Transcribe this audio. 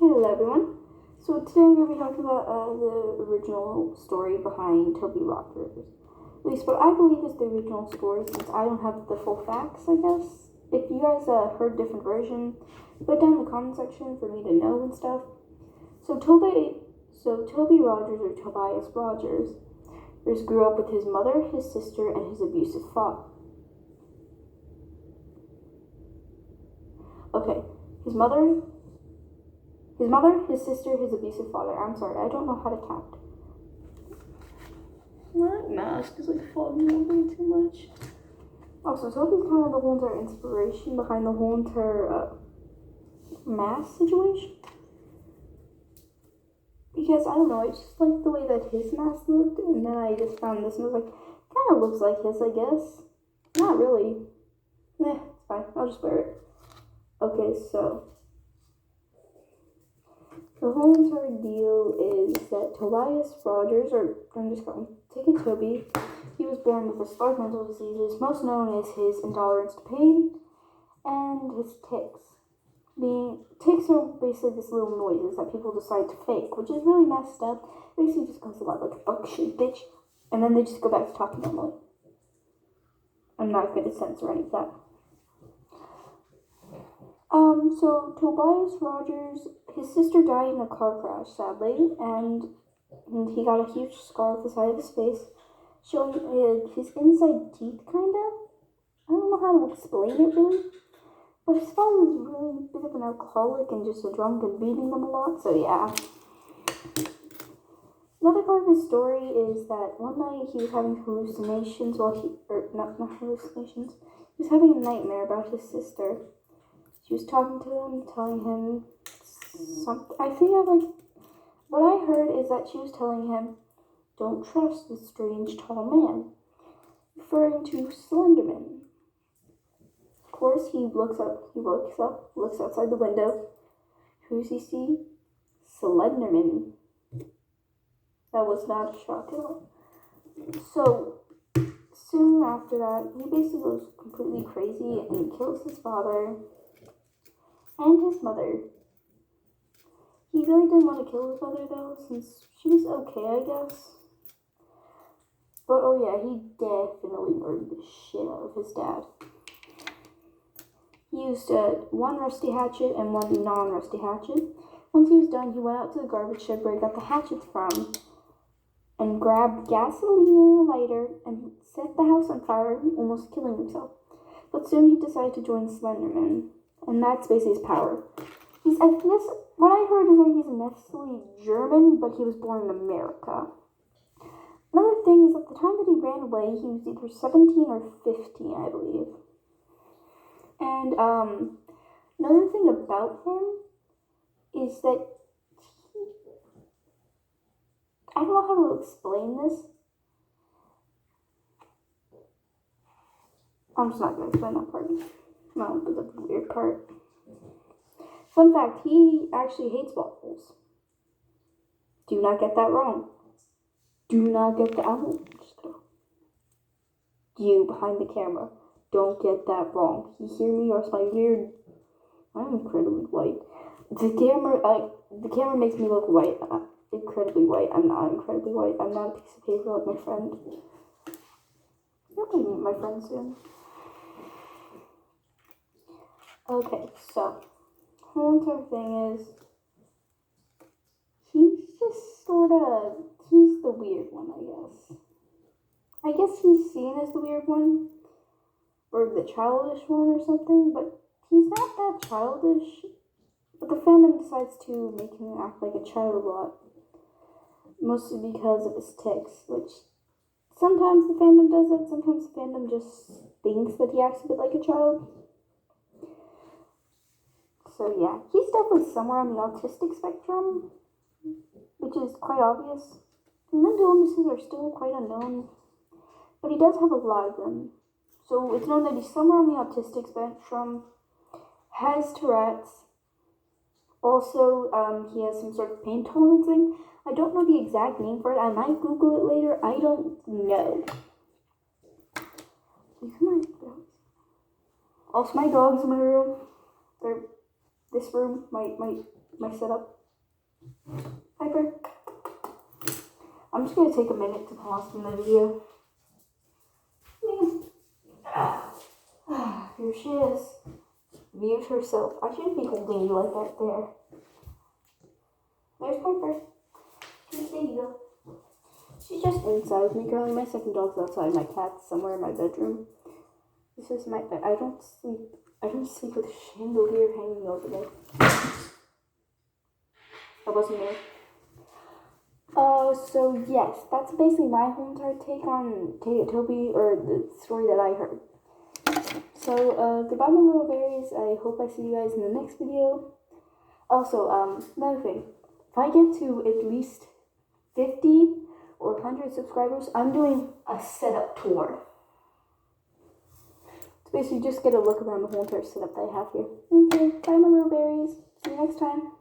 Hello everyone. So today I'm going to be talking about the original story behind Toby Rogers. At least what I believe is the original story, since I don't have the full facts, I guess. If you guys heard different version, put down in the comment section for me to know and stuff. So Toby Rogers, or Tobias Rogers, grew up with his mother, his sister, and his abusive father. Okay, his mother, his sister, his abusive father. I'm sorry, I don't know how to count. My mask is like fogging up way too much. Also, Toby's kind of the whole entire inspiration behind the whole entire mask situation. Because, I don't know, I just like the way that his mask looked, and then I just found this and was like, kind of looks like his, I guess. Not really. It's fine, I'll just wear it. Okay, so the whole entire deal is that Tobias Rogers, or I'm just going to take it Toby, he was born with a spark mental diseases, most known as his intolerance to pain and his tics. Tics are basically just little noises that people decide to fake, which is really messed up. Basically just goes a lot like fuck shit, bitch, and then they just go back to talking normally. I'm not going to censor any of that. So Tobias Rogers, his sister died in a car crash, sadly, and he got a huge scar on the side of his face, showing his inside teeth, kind of. I don't know how to explain it, really. But his father was really big of an alcoholic and just a drunk and beating them a lot, so yeah. Another part of his story is that one night he was having hallucinations not hallucinations, he was having a nightmare about his sister. She was talking to him, telling him something. What I heard is that she was telling him, don't trust this strange tall man, referring to Slenderman. Of course, he wakes up, looks outside the window. Who does he see? Slenderman. That was not a shock at all. So, soon after that, he basically goes completely crazy and he kills his father and his mother. He really didn't want to kill his mother though, since she was okay, I guess. But oh yeah, he definitely murdered the shit out of his dad. He used one rusty hatchet and one non-rusty hatchet. Once he was done, he went out to the garbage shed where he got the hatchets from and grabbed gasoline and a lighter and set the house on fire, almost killing himself. But soon he decided to join Slenderman, and that's basically his power. What I heard is that he's ethnically German, but he was born in America. Another thing is, at the time that he ran away, he was either 17 or 15, I believe. And another thing about him is that I don't know how to explain this. I'm just not going to explain that part. No, but that's the weird part. Fun fact, he actually hates waffles. Do not get that wrong. Do not get that wrong. Just go. You behind the camera, don't get that wrong. You hear me or it's my weird... I'm incredibly white. The camera makes me look white. Incredibly white. I'm not incredibly white. I'm not a piece of paper like my friend. You're going to meet my friend soon. Okay, so the whole entire thing is he's the weird one, I guess. I guess he's seen as the weird one, or the childish one or something, but he's not that childish. But the fandom decides to make him act like a child a lot, mostly because of his tics, which sometimes the fandom does it, sometimes the fandom just thinks that he acts a bit like a child. So yeah, he's definitely somewhere on the autistic spectrum, which is quite obvious. Mental illnesses are still quite unknown, but he does have a lot of them. So it's known that he's somewhere on the autistic spectrum, has Tourette's. Also, he has some sort of pain tolerance thing. I don't know the exact name for it. I might Google it later. I don't know. Also, my dog's in my room. This room, my my setup. Piper. I'm just gonna take a minute to pause from the video. Here she is. Mute herself. I shouldn't be holding you like that there. There's Piper. There you go. She's just inside with me currently. My second dog's outside. My cat's somewhere in my bedroom. This is my bed. I don't sleep with a chandelier hanging over me. That wasn't me. So yes, that's basically my whole entire take on Toby, or the story that I heard. So, goodbye my little berries. I hope I see you guys in the next video. Also, another thing. If I get to at least 50 or 100 subscribers, I'm doing a setup tour. So basically just get a look around the whole entire setup that I have here. Okay, bye my little berries. See you next time.